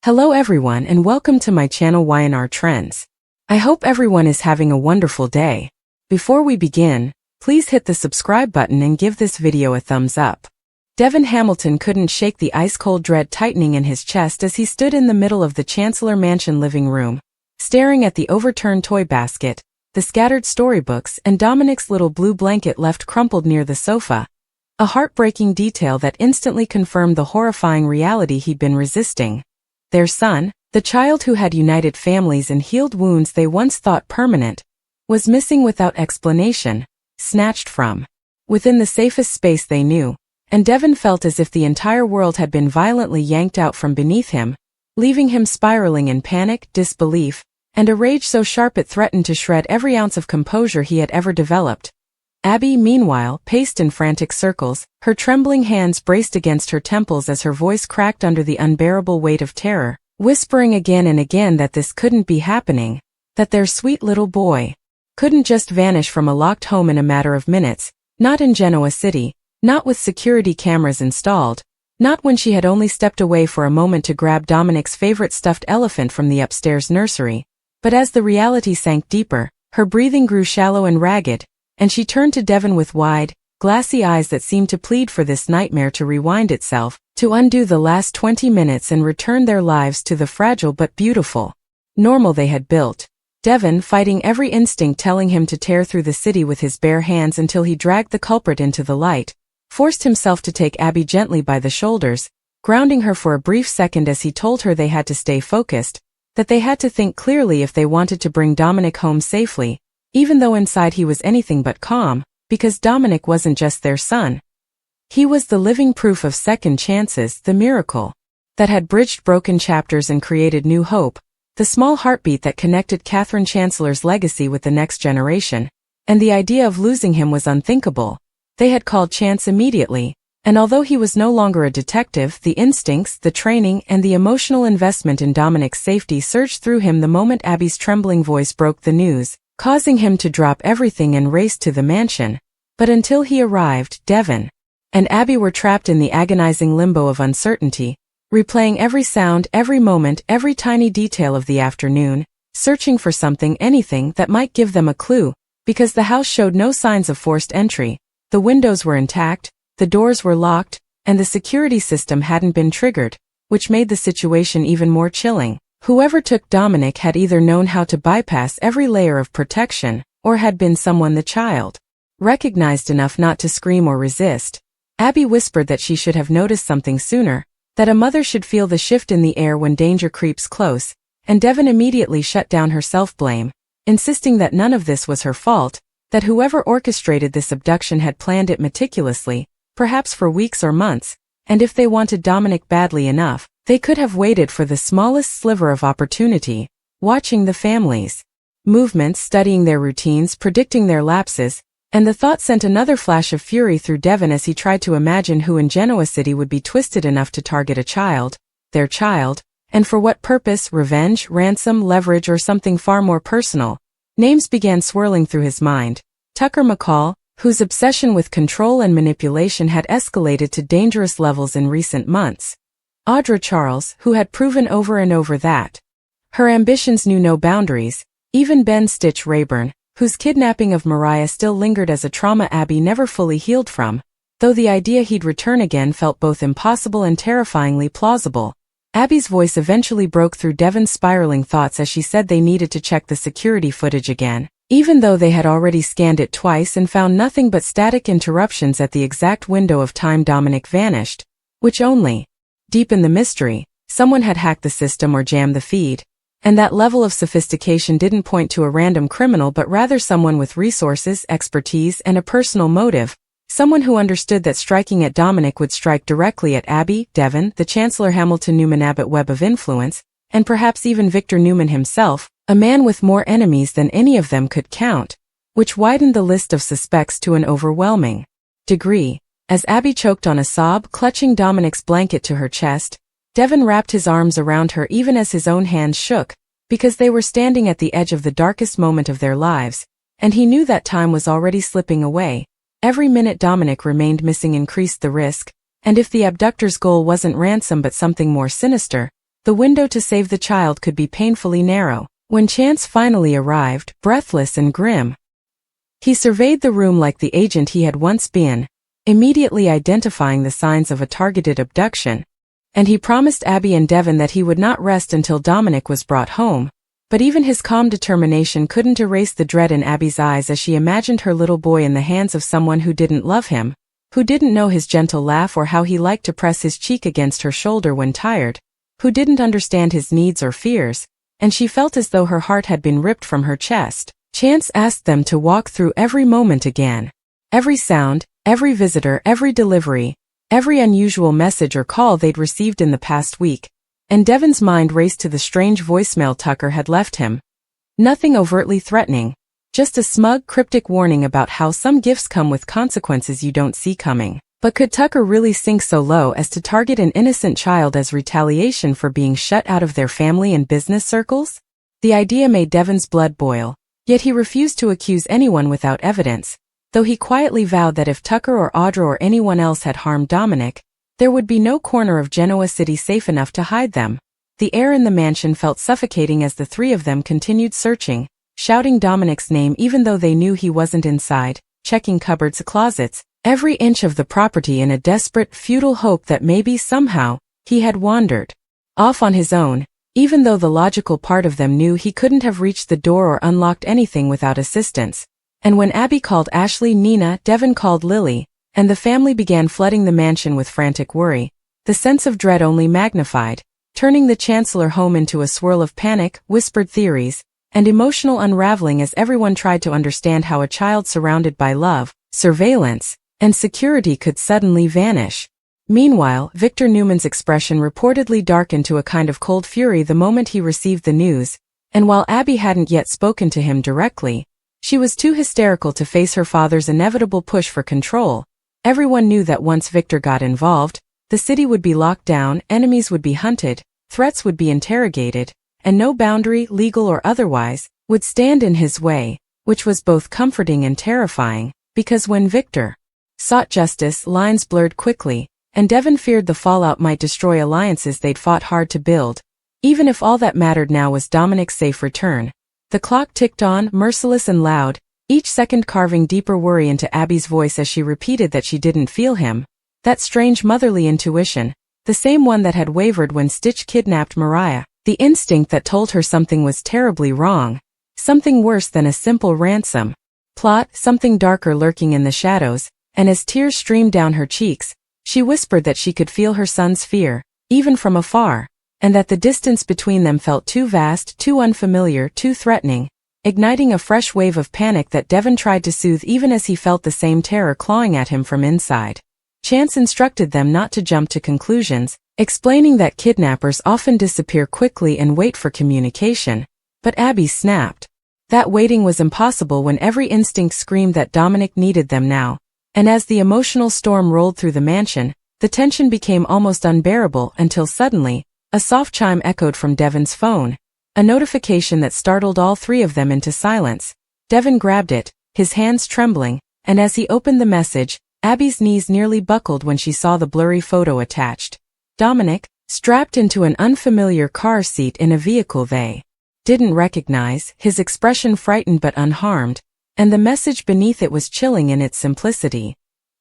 Hello everyone and welcome to my channel Y&R Trends. I hope everyone is having a wonderful day. Before we begin, please hit the subscribe button and give this video a thumbs up. Devon Hamilton couldn't shake the ice-cold dread tightening in his chest as he stood in the middle of the Chancellor Mansion living room, staring at the overturned toy basket, the scattered storybooks and Dominic's little blue blanket left crumpled near the sofa. A heartbreaking detail that instantly confirmed the horrifying reality he'd been resisting. Their son, the child who had united families and healed wounds they once thought permanent, was missing without explanation, snatched from within the safest space they knew, and Devon felt as if the entire world had been violently yanked out from beneath him, leaving him spiraling in panic, disbelief, and a rage so sharp it threatened to shred every ounce of composure he had ever developed. Abby, meanwhile, paced in frantic circles, her trembling hands braced against her temples as her voice cracked under the unbearable weight of terror, whispering again and again that this couldn't be happening, that their sweet little boy couldn't just vanish from a locked home in a matter of minutes, not in Genoa City, not with security cameras installed, not when she had only stepped away for a moment to grab Dominic's favorite stuffed elephant from the upstairs nursery, but as the reality sank deeper, her breathing grew shallow and ragged, and she turned to Devon with wide, glassy eyes that seemed to plead for this nightmare to rewind itself, to undo the last 20 minutes and return their lives to the fragile but beautiful normal they had built. Devon, fighting every instinct telling him to tear through the city with his bare hands until he dragged the culprit into the light, forced himself to take Abby gently by the shoulders, grounding her for a brief second as he told her they had to stay focused, that they had to think clearly if they wanted to bring Dominic home safely, even though inside he was anything but calm, because Dominic wasn't just their son. He was the living proof of second chances, the miracle that had bridged broken chapters and created new hope, the small heartbeat that connected Catherine Chancellor's legacy with the next generation, and the idea of losing him was unthinkable. They had called Chance immediately, and although he was no longer a detective, the instincts, the training, and the emotional investment in Dominic's safety surged through him the moment Abby's trembling voice broke the news, causing him to drop everything and race to the mansion. But until he arrived, Devon and Abby were trapped in the agonizing limbo of uncertainty, replaying every sound, every moment, every tiny detail of the afternoon, searching for something, anything that might give them a clue, because the house showed no signs of forced entry, the windows were intact, the doors were locked, and the security system hadn't been triggered, which made the situation even more chilling. Whoever took Dominic had either known how to bypass every layer of protection, or had been someone the child recognized enough not to scream or resist. Abby whispered that she should have noticed something sooner, that a mother should feel the shift in the air when danger creeps close, and Devon immediately shut down her self-blame, insisting that none of this was her fault, that whoever orchestrated this abduction had planned it meticulously, perhaps for weeks or months, and if they wanted Dominic badly enough, they could have waited for the smallest sliver of opportunity, watching the family's movements, studying their routines, predicting their lapses, and the thought sent another flash of fury through Devon as he tried to imagine who in Genoa City would be twisted enough to target a child, their child, and for what purpose, revenge, ransom, leverage, or something far more personal. Names began swirling through his mind. Tucker McCall, whose obsession with control and manipulation had escalated to dangerous levels in recent months. Audra Charles, who had proven over and over that her ambitions knew no boundaries. Even Ben Stitch Rayburn, whose kidnapping of Mariah still lingered as a trauma Abby never fully healed from, though the idea he'd return again felt both impossible and terrifyingly plausible. Abby's voice eventually broke through Devon's spiraling thoughts as she said they needed to check the security footage again, even though they had already scanned it twice and found nothing but static interruptions at the exact window of time Dominic vanished, which only deepened the mystery. Someone had hacked the system or jammed the feed, and that level of sophistication didn't point to a random criminal but rather someone with resources, expertise, and a personal motive, someone who understood that striking at Dominic would strike directly at Abby, Devon, the Chancellor Hamilton Newman Abbott web of influence, and perhaps even Victor Newman himself, a man with more enemies than any of them could count, which widened the list of suspects to an overwhelming degree. As Abby choked on a sob, clutching Dominic's blanket to her chest, Devon wrapped his arms around her even as his own hands shook, because they were standing at the edge of the darkest moment of their lives, and he knew that time was already slipping away. Every minute Dominic remained missing increased the risk, and if the abductor's goal wasn't ransom but something more sinister, The window to save the child could be painfully narrow. When Chance finally arrived, breathless and grim, he surveyed the room like the agent he had once been, immediately identifying the signs of a targeted abduction. And he promised Abby and Devon that he would not rest until Dominic was brought home. But even his calm determination couldn't erase the dread in Abby's eyes as she imagined her little boy in the hands of someone who didn't love him, who didn't know his gentle laugh or how he liked to press his cheek against her shoulder when tired, who didn't understand his needs or fears, and she felt as though her heart had been ripped from her chest. Chance asked them to walk through every moment again. Every sound, every visitor, every delivery, every unusual message or call they'd received in the past week, and Devon's mind raced to the strange voicemail Tucker had left him. Nothing overtly threatening, just a smug, cryptic warning about how some gifts come with consequences you don't see coming. But could Tucker really sink so low as to target an innocent child as retaliation for being shut out of their family and business circles? The idea made Devon's blood boil, yet he refused to accuse anyone without evidence, though he quietly vowed that if Tucker or Audra or anyone else had harmed Dominic, there would be no corner of Genoa City safe enough to hide them. The air in the mansion felt suffocating as the three of them continued searching, shouting Dominic's name even though they knew he wasn't inside, checking cupboards, closets, every inch of the property in a desperate, futile hope that maybe somehow, he had wandered off on his own, even though the logical part of them knew he couldn't have reached the door or unlocked anything without assistance. And when Abby called Ashley, Nina, Devon called Lily, and the family began flooding the mansion with frantic worry, the sense of dread only magnified, turning the Chancellor home into a swirl of panic, whispered theories, and emotional unraveling as everyone tried to understand how a child surrounded by love, surveillance, and security could suddenly vanish. Meanwhile, Victor Newman's expression reportedly darkened to a kind of cold fury the moment he received the news, and while Abby hadn't yet spoken to him directly, she was too hysterical to face her father's inevitable push for control. Everyone knew that once Victor got involved, the city would be locked down, enemies would be hunted, threats would be interrogated, and no boundary, legal or otherwise, would stand in his way, which was both comforting and terrifying, because when Victor sought justice, lines blurred quickly, and Devon feared the fallout might destroy alliances they'd fought hard to build. Even if all that mattered now was Dominic's safe return. The clock ticked on, merciless and loud, each second carving deeper worry into Abby's voice as she repeated that she didn't feel him. That strange motherly intuition, the same one that had wavered when Stitch kidnapped Mariah, the instinct that told her something was terribly wrong, something worse than a simple ransom plot, something darker lurking in the shadows, and as tears streamed down her cheeks, she whispered that she could feel her son's fear, even from afar, and that the distance between them felt too vast, too unfamiliar, too threatening, igniting a fresh wave of panic that Devon tried to soothe even as he felt the same terror clawing at him from inside. Chance instructed them not to jump to conclusions, explaining that kidnappers often disappear quickly and wait for communication, but Abby snapped. That waiting was impossible when every instinct screamed that Dominic needed them now, and as the emotional storm rolled through the mansion, the tension became almost unbearable until suddenly, a soft chime echoed from Devon's phone, a notification that startled all three of them into silence. Devon grabbed it, his hands trembling, and as he opened the message, Abby's knees nearly buckled when she saw the blurry photo attached. Dominic, strapped into an unfamiliar car seat in a vehicle they didn't recognize, his expression frightened but unharmed, and the message beneath it was chilling in its simplicity.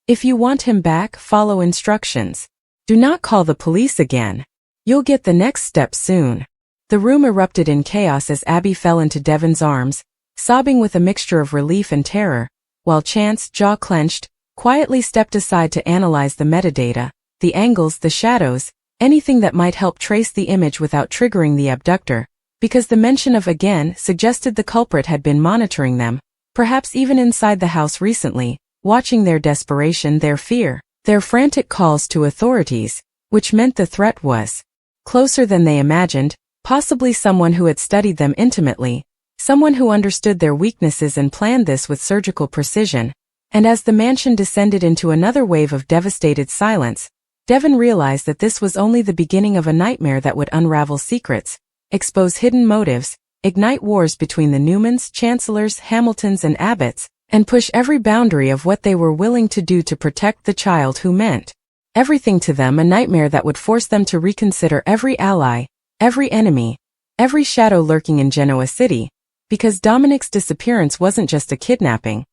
If you want him back, follow instructions. Do not call the police again. You'll get the next step soon. The room erupted in chaos as Abby fell into Devon's arms, sobbing with a mixture of relief and terror, while Chance, jaw clenched, quietly stepped aside to analyze the metadata, the angles, the shadows, anything that might help trace the image without triggering the abductor, because the mention of again suggested the culprit had been monitoring them, perhaps even inside the house recently, watching their desperation, their fear, their frantic calls to authorities, which meant the threat was closer than they imagined, possibly someone who had studied them intimately, someone who understood their weaknesses and planned this with surgical precision. And as the mansion descended into another wave of devastated silence, Devon realized that this was only the beginning of a nightmare that would unravel secrets, expose hidden motives, ignite wars between the Newmans, Chancellors, Hamiltons and Abbotts, and push every boundary of what they were willing to do to protect the child who meant everything to them, a nightmare that would force them to reconsider every ally, every enemy, every shadow lurking in Genoa City, because Dominic's disappearance wasn't just a kidnapping.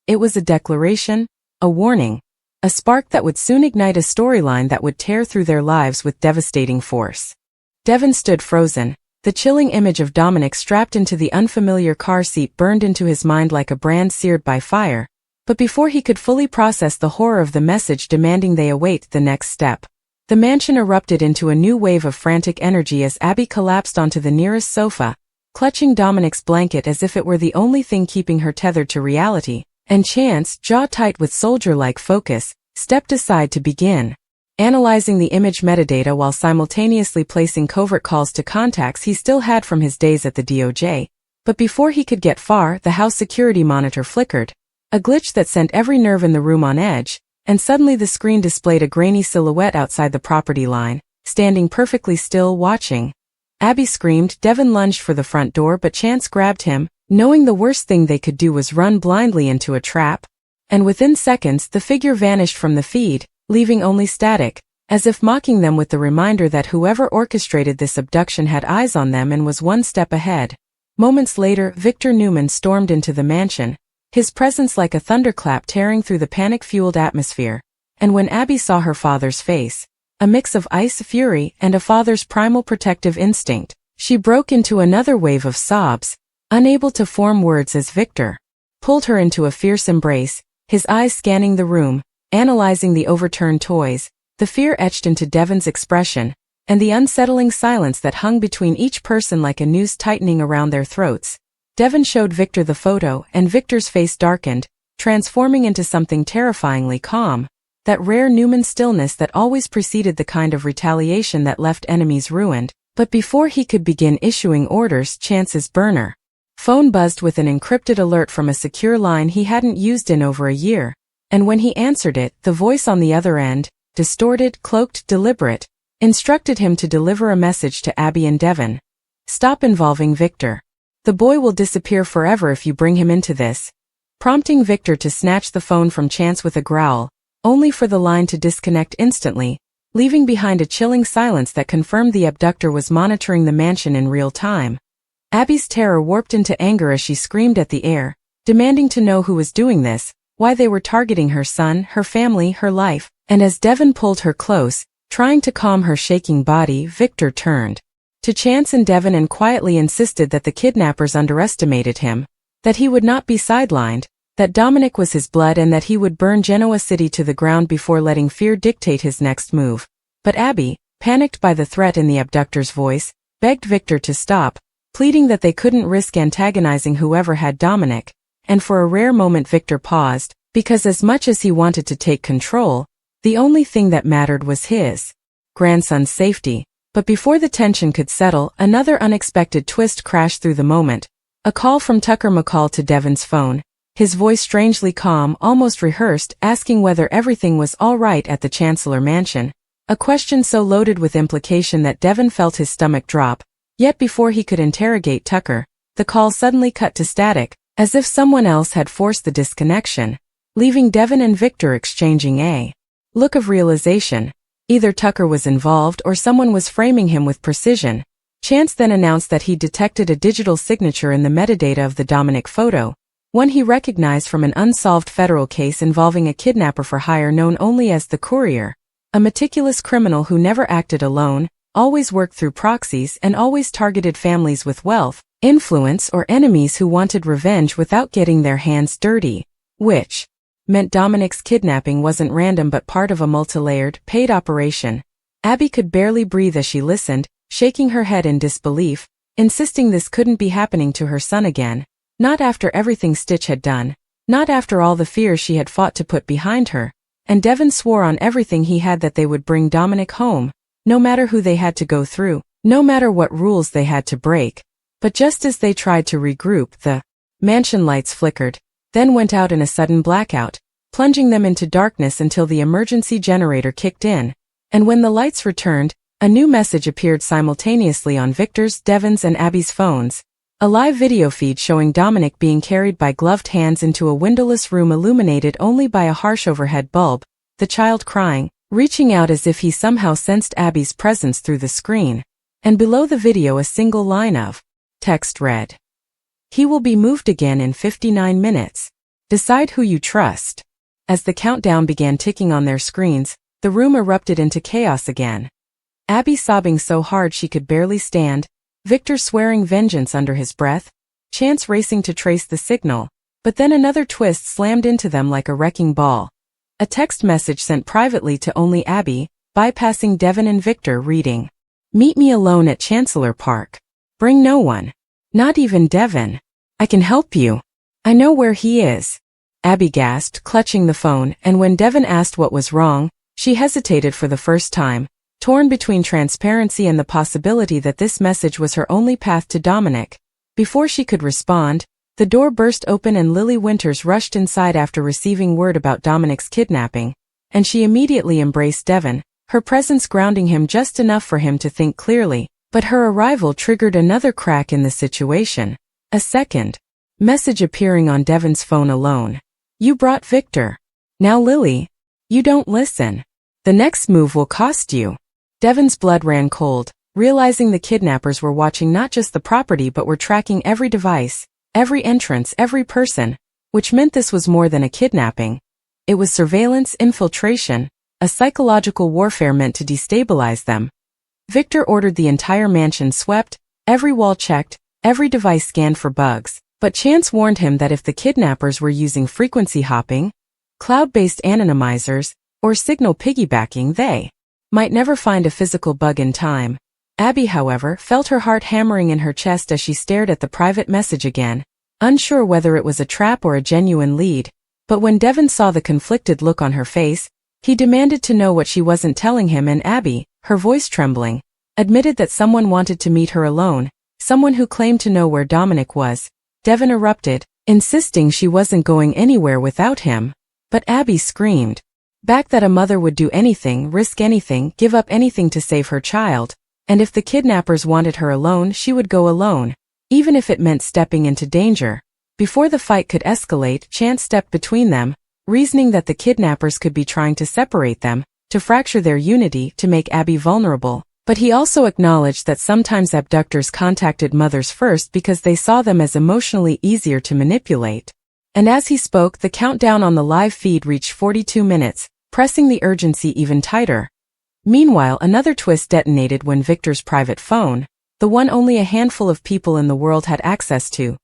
It was a declaration, a warning, a spark that would soon ignite a storyline that would tear through their lives with devastating force. Devon stood frozen. The chilling image of Dominic strapped into the unfamiliar car seat burned into his mind like a brand seared by fire. But before he could fully process the horror of the message demanding they await the next step, the mansion erupted into a new wave of frantic energy as Abby collapsed onto the nearest sofa, clutching Dominic's blanket as if it were the only thing keeping her tethered to reality, and Chance, jaw tight with soldier-like focus, stepped aside to begin analyzing the image metadata while simultaneously placing covert calls to contacts he still had from his days at the DOJ. But before he could get far, the house security monitor flickered, a glitch that sent every nerve in the room on edge, and suddenly the screen displayed a grainy silhouette outside the property line, standing perfectly still watching. Abby screamed. Devon lunged for the front door, but Chance grabbed him, knowing the worst thing they could do was run blindly into a trap. And within seconds the figure vanished from the feed, leaving only static, as if mocking them with the reminder that whoever orchestrated this abduction had eyes on them and was one step ahead. Moments later, Victor Newman stormed into the mansion, his presence like a thunderclap tearing through the panic-fueled atmosphere. And when Abby saw her father's face, a mix of ice fury and a father's primal protective instinct, she broke into another wave of sobs, unable to form words as Victor pulled her into a fierce embrace, his eyes scanning the room, analyzing the overturned toys, the fear etched into Devon's expression, and the unsettling silence that hung between each person like a noose tightening around their throats. Devon showed Victor the photo, and Victor's face darkened, transforming into something terrifyingly calm, that rare Newman stillness that always preceded the kind of retaliation that left enemies ruined. But before he could begin issuing orders, Chance's burner phone buzzed with an encrypted alert from a secure line he hadn't used in over a year. And when he answered it, the voice on the other end, distorted, cloaked, deliberate, instructed him to deliver a message to Abby and Devon. Stop involving Victor. The boy will disappear forever if you bring him into this. Prompting Victor to snatch the phone from Chance with a growl, only for the line to disconnect instantly, leaving behind a chilling silence that confirmed the abductor was monitoring the mansion in real time. Abby's terror warped into anger as she screamed at the air, demanding to know who was doing this, why they were targeting her son, her family, her life. And as Devon pulled her close, trying to calm her shaking body, Victor turned to Chance and Devon and quietly insisted that the kidnappers underestimated him, that he would not be sidelined, that Dominic was his blood and that he would burn Genoa City to the ground before letting fear dictate his next move. But Abby, panicked by the threat in the abductor's voice, begged Victor to stop, pleading that they couldn't risk antagonizing whoever had Dominic. And for a rare moment Victor paused, because as much as he wanted to take control, the only thing that mattered was his grandson's safety. But before the tension could settle, another unexpected twist crashed through the moment. A call from Tucker McCall to Devon's phone, his voice strangely calm, almost rehearsed, asking whether everything was all right at the Chancellor Mansion. A question so loaded with implication that Devon felt his stomach drop. Yet before he could interrogate Tucker, the call suddenly cut to static, as if someone else had forced the disconnection, leaving Devon and Victor exchanging a look of realization. Either Tucker was involved or someone was framing him with precision. Chance then announced that he detected a digital signature in the metadata of the Dominic photo, one he recognized from an unsolved federal case involving a kidnapper for hire known only as the Courier, a meticulous criminal who never acted alone, always worked through proxies and always targeted families with wealth, influence or enemies who wanted revenge without getting their hands dirty, which meant Dominic's kidnapping wasn't random but part of a multi-layered, paid operation. Abby could barely breathe as she listened, shaking her head in disbelief, insisting this couldn't be happening to her son again. Not after everything Stitch had done, not after all the fears she had fought to put behind her. And Devon swore on everything he had that they would bring Dominic home, no matter who they had to go through, no matter what rules they had to break. But just as they tried to regroup, the mansion lights flickered, then went out in a sudden blackout, plunging them into darkness until the emergency generator kicked in. And when the lights returned, a new message appeared simultaneously on Victor's, Devon's and Abby's phones. A live video feed showing Dominic being carried by gloved hands into a windowless room illuminated only by a harsh overhead bulb, the child crying, reaching out as if he somehow sensed Abby's presence through the screen. and below the video a single line of text read, "He will be moved again in 59 minutes. Decide who you trust." As the countdown began ticking on their screens, the room erupted into chaos again. Abby sobbing so hard she could barely stand, Victor swearing vengeance under his breath, Chance racing to trace the signal, but then another twist slammed into them like a wrecking ball. A text message sent privately to only Abby, bypassing Devon and Victor, reading, "Meet me alone at Chancellor Park. Bring no one. Not even Devon. I can help you. I know where he is." Abby gasped, clutching the phone, and when Devon asked what was wrong, she hesitated for the first time, torn between transparency and the possibility that this message was her only path to Dominic. Before she could respond, the door burst open and Lily Winters rushed inside after receiving word about Dominic's kidnapping, and she immediately embraced Devon, her presence grounding him just enough for him to think clearly. But her arrival triggered another crack in the situation. A second message appearing on Devon's phone alone. "You brought Victor. Now Lily, you don't listen. The next move will cost you." Devon's blood ran cold, realizing the kidnappers were watching not just the property but were tracking every device, every entrance, every person, which meant this was more than a kidnapping. It was surveillance, infiltration, a psychological warfare meant to destabilize them. Victor ordered the entire mansion swept, every wall checked, every device scanned for bugs, but Chance warned him that if the kidnappers were using frequency hopping, cloud-based anonymizers, or signal piggybacking, they might never find a physical bug in time. Abby, however, felt her heart hammering in her chest as she stared at the private message again, unsure whether it was a trap or a genuine lead. But when Devon saw the conflicted look on her face, he demanded to know what she wasn't telling him, and Abby, her voice trembling, admitted that someone wanted to meet her alone, someone who claimed to know where Dominic was. Devon erupted, insisting she wasn't going anywhere without him. But Abby screamed back that a mother would do anything, risk anything, give up anything to save her child, and if the kidnappers wanted her alone, she would go alone, even if it meant stepping into danger. Before the fight could escalate, Chance stepped between them, reasoning that the kidnappers could be trying to separate them, to fracture their unity, to make Abby vulnerable. But he also acknowledged that sometimes abductors contacted mothers first because they saw them as emotionally easier to manipulate. And as he spoke, the countdown on the live feed reached 42 minutes, pressing the urgency even tighter. Meanwhile, another twist detonated when Victor's private phone, the one only a handful of people in the world had access to,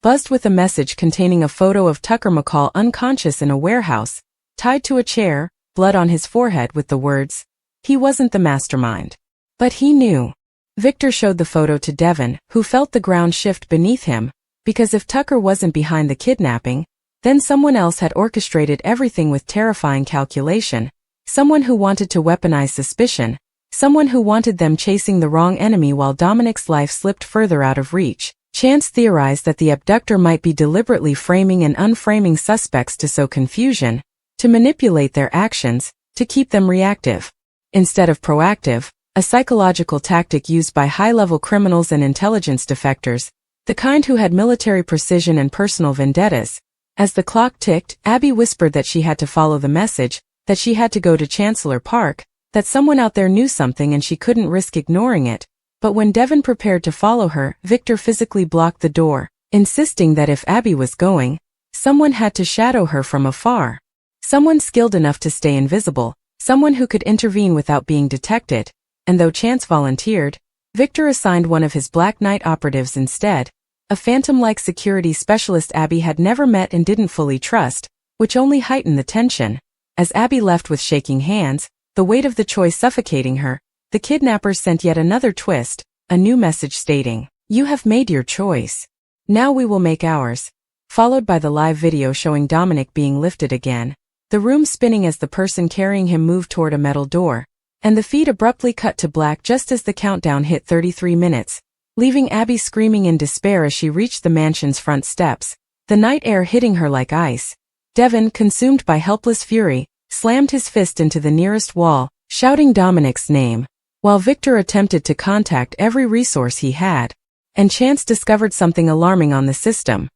buzzed with a message containing a photo of Tucker McCall unconscious in a warehouse, tied to a chair, blood on his forehead, with the words, "He wasn't the mastermind." But he knew. Victor showed the photo to Devon, who felt the ground shift beneath him, because if Tucker wasn't behind the kidnapping, then someone else had orchestrated everything with terrifying calculation, someone who wanted to weaponize suspicion, someone who wanted them chasing the wrong enemy while Dominic's life slipped further out of reach. Chance theorized that the abductor might be deliberately framing and unframing suspects to sow confusion, to manipulate their actions, to keep them reactive instead of proactive, a psychological tactic used by high-level criminals and intelligence defectors, the kind who had military precision and personal vendettas. As the clock ticked, Abby whispered that she had to follow the message, that she had to go to Chancellor Park, that someone out there knew something and she couldn't risk ignoring it. But when Devon prepared to follow her, Victor physically blocked the door, insisting that if Abby was going, someone had to shadow her from afar. Someone skilled enough to stay invisible, someone who could intervene without being detected. And though Chance volunteered, Victor assigned one of his Black Knight operatives instead, a phantom-like security specialist Abby had never met and didn't fully trust, which only heightened the tension. As Abby left with shaking hands, the weight of the choice suffocating her, the kidnappers sent yet another twist, a new message stating, "You have made your choice. Now we will make ours," followed by the live video showing Dominic being lifted again, the room spinning as the person carrying him moved toward a metal door, and the feed abruptly cut to black just as the countdown hit 33 minutes, leaving Abby screaming in despair as she reached the mansion's front steps, the night air hitting her like ice. Devon, consumed by helpless fury, slammed his fist into the nearest wall, shouting Dominic's name, while Victor attempted to contact every resource he had. And Chance discovered something alarming on the system.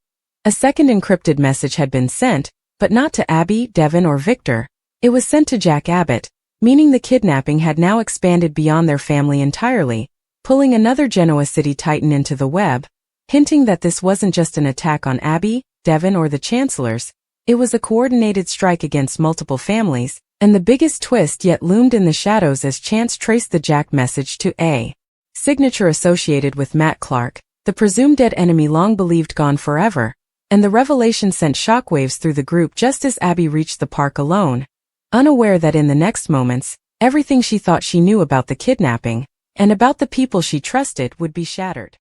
A second encrypted message had been sent, but not to Abby, Devon, or Victor. It was sent to Jack Abbott, meaning the kidnapping had now expanded beyond their family entirely. pulling another Genoa City Titan into the web, hinting that this wasn't just an attack on Abby, Devon, or the Chancellors. It was a coordinated strike against multiple families, and the biggest twist yet loomed in the shadows as Chance traced the Jack message to a signature associated with Matt Clark, the presumed dead enemy long believed gone forever, and the revelation sent shockwaves through the group just as Abby reached the park alone, unaware that in the next moments, everything she thought she knew about the kidnapping, and about the people she trusted, would be shattered.